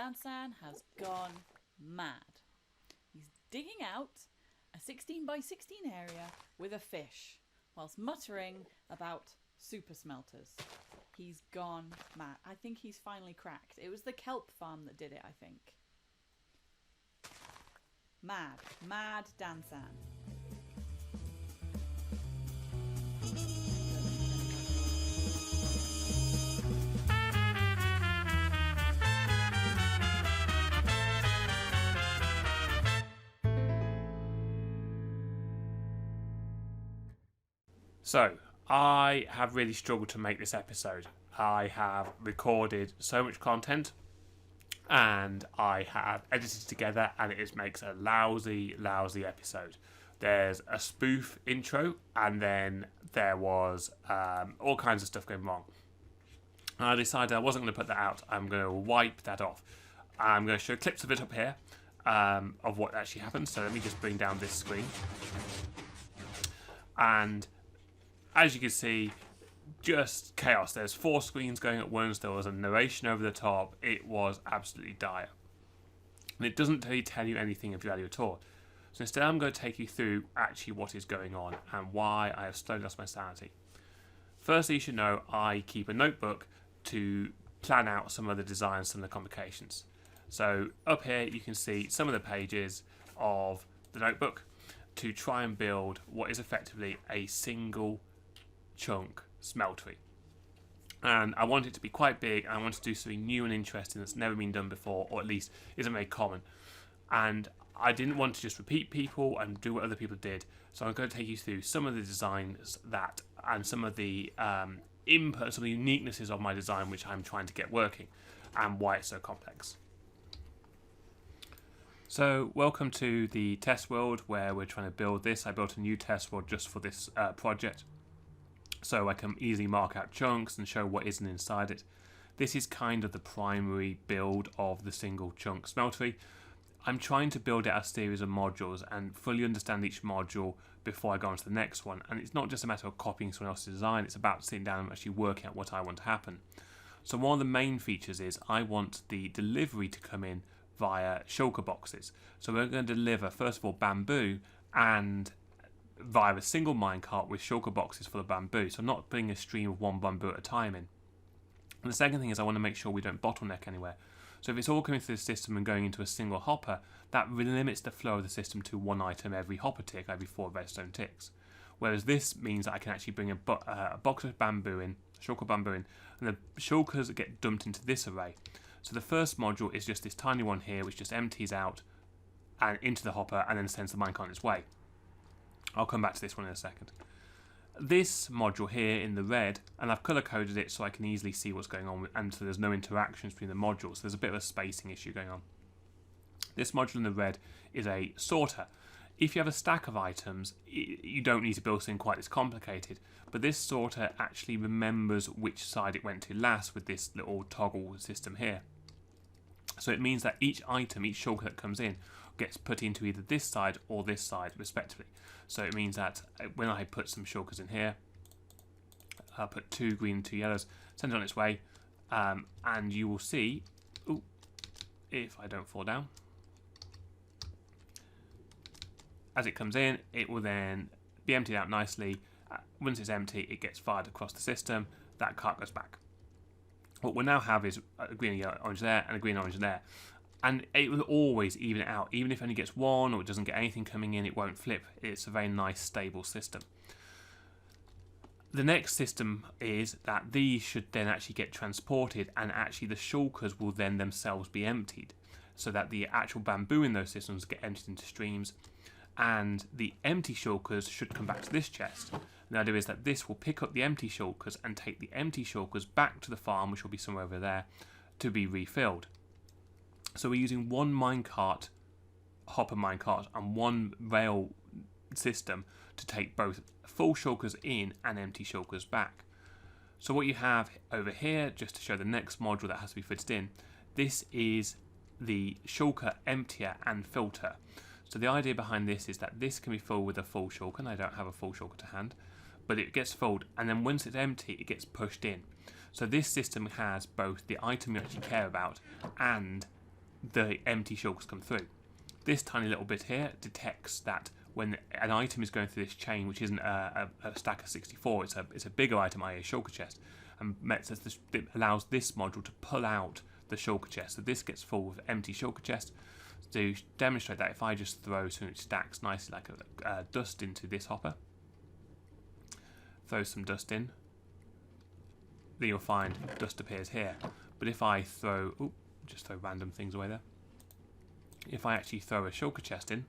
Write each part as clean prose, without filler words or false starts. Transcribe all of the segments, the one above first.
Dansan has gone mad. He's digging out a 16 by 16 area with a fish, whilst muttering about super smelters. He's gone mad. I think he's finally cracked. It was the kelp farm that did it, I think. Mad Dansan. So, I have really struggled to make this episode. I have recorded so much content and I have edited together and it makes a lousy episode. There's a spoof intro and then there was all kinds of stuff going wrong. And I decided I wasn't going to put that out. I'm going to wipe that off. I'm going to show clips of it up here of what actually happened. So let me just bring down this screen. And as you can see, just chaos. There's 4 screens going at once. There was a narration over the top. It was absolutely dire. And it doesn't really tell you anything of value at all. So instead I'm going to take you through actually what is going on and why I have slowly lost my sanity. Firstly, you should know I keep a notebook to plan out some of the designs, some of the complications. So up here you can see some of the pages of the notebook to try and build what is effectively a single chunk smeltery. And I want it to be quite big. I want to do something new and interesting that's never been done before, or at least isn't very common. And I didn't want to just repeat people and do what other people did. So I'm going to take you through some of the designs that and some of the input, some of the uniquenesses of my design which I'm trying to get working and why it's so complex. So welcome to the test world where we're trying to build this. I built a new test world just for this project, so I can easily mark out chunks and show what isn't inside it. This is kind of the primary build of the single chunk smeltery. I'm trying to build out a series of modules and fully understand each module before I go on to the next one. And it's not just a matter of copying someone else's design, it's about sitting down and actually working out what I want to happen. So one of the main features is I want the delivery to come in via shulker boxes. So we're going to deliver, first of all, bamboo and via a single minecart with shulker boxes full of bamboo. So I'm not putting a stream of one bamboo at a time in. And the second thing is I want to make sure we don't bottleneck anywhere. So if it's all coming through the system and going into a single hopper, that limits the flow of the system to one item every hopper tick, every 4 redstone ticks. Whereas this means that I can actually bring a box of bamboo in, shulker bamboo in, and the shulkers get dumped into this array. So the first module is just this tiny one here, which just empties out and into the hopper and then sends the minecart on its way. I'll come back to this one in a second. This module here in the red, and I've colour coded it so I can easily see what's going on, and so there's no interactions between the modules. So there's a bit of a spacing issue going on. This module in the red is a sorter. If you have a stack of items, you don't need to build something quite this complicated, but this sorter actually remembers which side it went to last with this little toggle system here. So it means that each item, each shulker that comes in, gets put into either this side or this side respectively. So it means that when I put some shulkers in here, I'll put 2 green and 2 yellows, send it on its way, and you will see, ooh, if I don't fall down, as it comes in, it will then be emptied out nicely. Once it's empty, it gets fired across the system. That cart goes back. What we'll now have is a green and yellow orange there and a green and orange there. And it will always even it out. Even if it only gets one or it doesn't get anything coming in, it won't flip. It's a very nice, stable system. The next system is that these should then actually get transported, and actually the shulkers will then themselves be emptied, so that the actual bamboo in those systems get emptied into streams, and the empty shulkers should come back to this chest. And the idea is that this will pick up the empty shulkers and take the empty shulkers back to the farm, which will be somewhere over there, to be refilled. So we're using one minecart, hopper minecart, and one rail system to take both full shulkers in and empty shulkers back. So what you have over here, just to show the next module that has to be fitted in, this is the shulker emptier and filter. So the idea behind this is that this can be filled with a full shulker, and I don't have a full shulker to hand, but it gets filled, and then once it's empty, it gets pushed in. So this system has both the item you actually care about and the empty shulkers come through. This tiny little bit here detects that when an item is going through this chain, which isn't a stack of 64, it's a bigger item, i.e. a shulker chest, and it allows this module to pull out the shulker chest. So this gets full with empty shulker chest. To demonstrate that, if I just throw some stacks nicely like a dust into this hopper, throw some dust in, then you'll find dust appears here. But if I throw, just throw random things away there. If I actually throw a shulker chest in,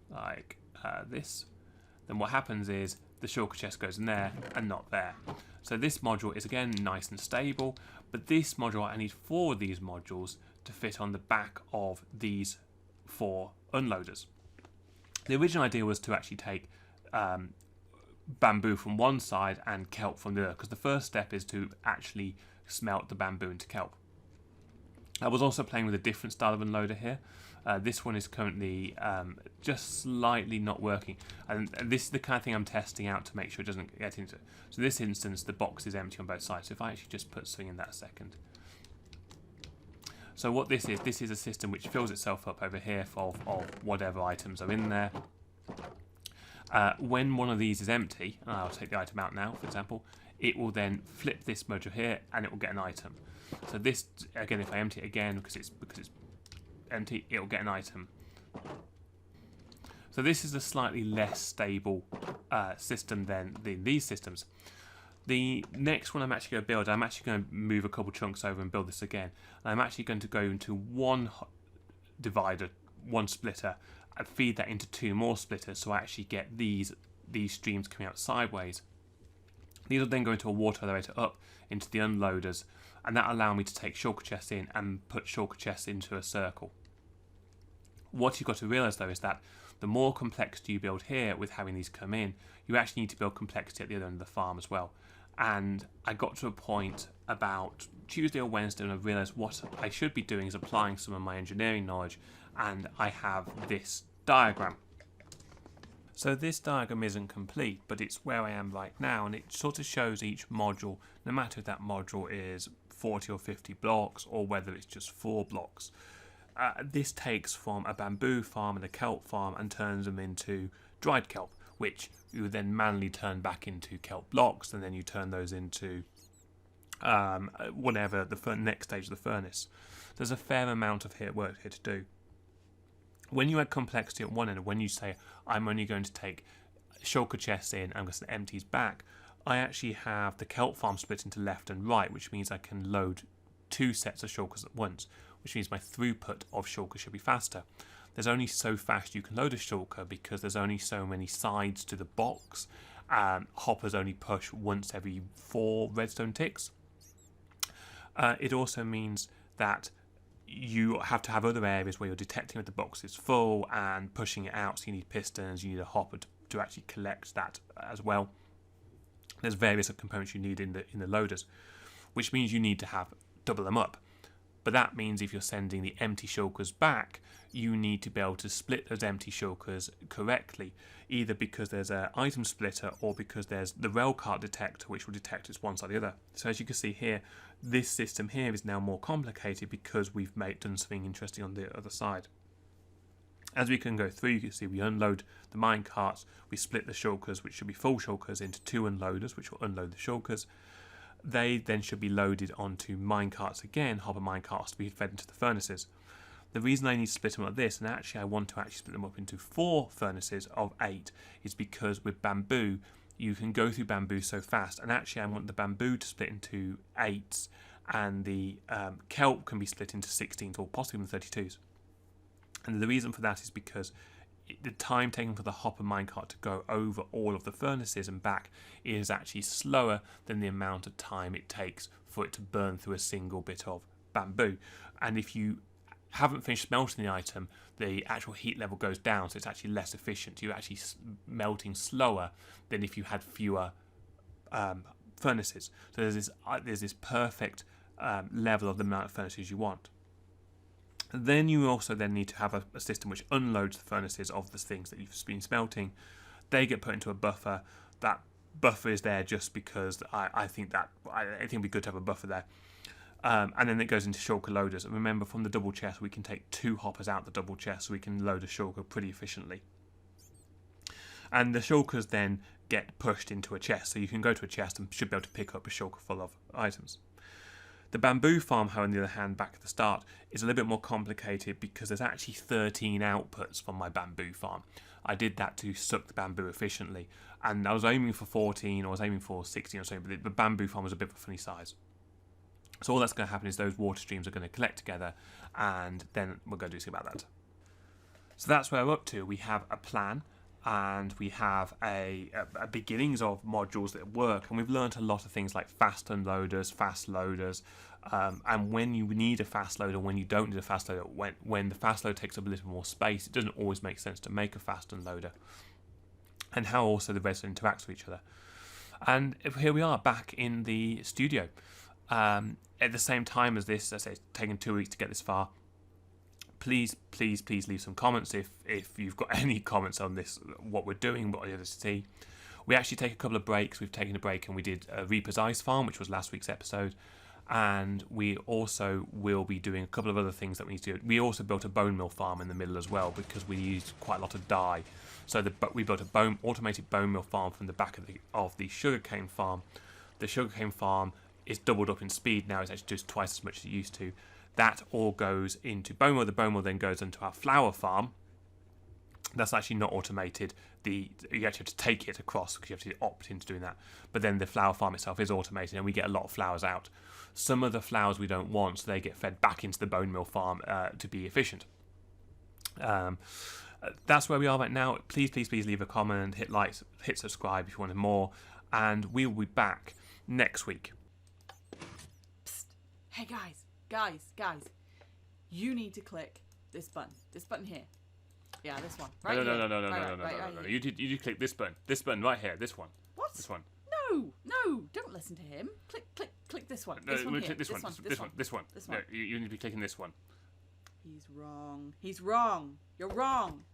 like this, then what happens is the shulker chest goes in there and not there. So this module is again nice and stable, but this module, I need 4 of these modules to fit on the back of these 4 unloaders. The original idea was to actually take bamboo from one side and kelp from the other, because the first step is to actually smelt the bamboo into kelp. I was also playing with a different style of unloader here. This one is currently just slightly not working, and this is the kind of thing I'm testing out to make sure it doesn't get into it. So in this instance, the box is empty on both sides. So if I actually just put something in that a second. So what this is a system which fills itself up over here of whatever items are in there. When one of these is empty, and I'll take the item out now, for example, it will then flip this module here and it will get an item. So this, again, if I empty it again, because it's empty, it will get an item. So this is a slightly less stable system than these systems. The next one I'm actually going to build, I'm actually going to move a couple chunks over and build this again. And I'm actually going to go into one divider, one splitter, and feed that into 2 more splitters, so I actually get these streams coming out sideways. These will then go into a water elevator up into the unloaders, and that will allow me to take shulker chests in and put shulker chests into a circle. What you've got to realise though is that the more complexity you build here with having these come in, you actually need to build complexity at the other end of the farm as well. And I got to a point about Tuesday or Wednesday and I realised what I should be doing is applying some of my engineering knowledge, and I have this diagram. So this diagram isn't complete, but it's where I am right now, and it sort of shows each module, no matter if that module is 40 or 50 blocks or whether it's just 4 blocks. This takes from a bamboo farm and a kelp farm and turns them into dried kelp, which you then manually turn back into kelp blocks, and then you turn those into whatever the next stage of the furnace. There's a fair amount of work here to do. When you add complexity at one end, when you say I'm only going to take shulker chests in, I'm going to empties back, I actually have the kelp farm split into left and right, which means I can load 2 sets of shulkers at once, which means my throughput of shulker should be faster. There's only so fast you can load a shulker because there's only so many sides to the box. Hoppers only push once every 4 redstone ticks. It also means that you have to have other areas where you're detecting if the box is full and pushing it out, so you need pistons, you need a hopper to actually collect that as well. There's various components you need in the loaders, which means you need to double them up. But that means if you're sending the empty shulkers back, you need to be able to split those empty shulkers correctly, either because there's an item splitter or because there's the rail cart detector, which will detect it's one side or the other. So as you can see here, this system here is now more complicated because we've done something interesting on the other side. As we can go through, you can see we unload the mine carts, we split the shulkers, which should be full shulkers, into 2 unloaders, which will unload the shulkers. They then should be loaded onto mine carts again, hopper mine carts, to be fed into the furnaces. The reason I need to split them like this, and actually I want to split them up into 4 furnaces of 8, is because with bamboo, you can go through bamboo so fast, and actually I want the bamboo to split into 8s, and the kelp can be split into 16s or possibly even 32s. And the reason for that is because the time taken for the hopper minecart to go over all of the furnaces and back is actually slower than the amount of time it takes for it to burn through a single bit of bamboo. And if you haven't finished smelting the item, the actual heat level goes down, so it's actually less efficient. You're actually melting slower than if you had fewer furnaces. So there's this perfect level of the amount of furnaces you want. Then you also need to have a system which unloads the furnaces of the things that you've been smelting. They get put into a buffer. That buffer is there just because I think it'd be good to have a buffer there. And then it goes into shulker loaders. And remember, from the double chest, we can take 2 hoppers out the double chest, so we can load a shulker pretty efficiently. And the shulkers then get pushed into a chest, so you can go to a chest and should be able to pick up a shulker full of items. The bamboo farm, however, on the other hand, back at the start, is a little bit more complicated because there's actually 13 outputs from my bamboo farm. I did that to suck the bamboo efficiently, and I was aiming for 14, or I was aiming for 16 or something, but the bamboo farm was a bit of a funny size. So all that's going to happen is those water streams are going to collect together, and then we're going to do something about that. So that's where we're up to. We have a plan, and we have a beginnings of modules that work, and we've learned a lot of things like fast unloaders, fast loaders, and when you need a fast loader, when you don't need a fast loader, when the fast loader takes up a little more space, it doesn't always make sense to make a fast unloader, and how also the redstone interacts with each other. And here we are back in the studio. At the same time as this, as I say, it's taken 2 weeks to get this far. Please leave some comments if you've got any comments on this, what we're doing, what you're to see. We actually take a couple of breaks. We've taken a break and we did Reaper's Ice Farm, which was last week's episode, and we also will be doing a couple of other things that we need to do. We also built a bone mill farm in the middle as well because we used quite a lot of dye. So we built a automated bone mill farm from the back of the sugarcane farm. The sugarcane farm is doubled up in speed now. It's actually just twice as much as it used to. That all goes into bone mill. The bone mill then goes into our flower farm. That's actually not automated. You actually have to take it across because you have to opt into doing that. But then the flower farm itself is automated, and we get a lot of flowers out. Some of the flowers we don't want, so they get fed back into the bone mill farm to be efficient. That's where we are right now. Please leave a comment, hit like, hit subscribe if you wanted more, and we will be back next week. Psst. Hey guys, you need to click this button here. Yeah, this one. Right No. Here. You did click this button right here. This one. What? This one. No, don't listen to him. Click this one. No, This one here. click this one. This one. No, you need to be clicking this one. He's wrong. You're wrong.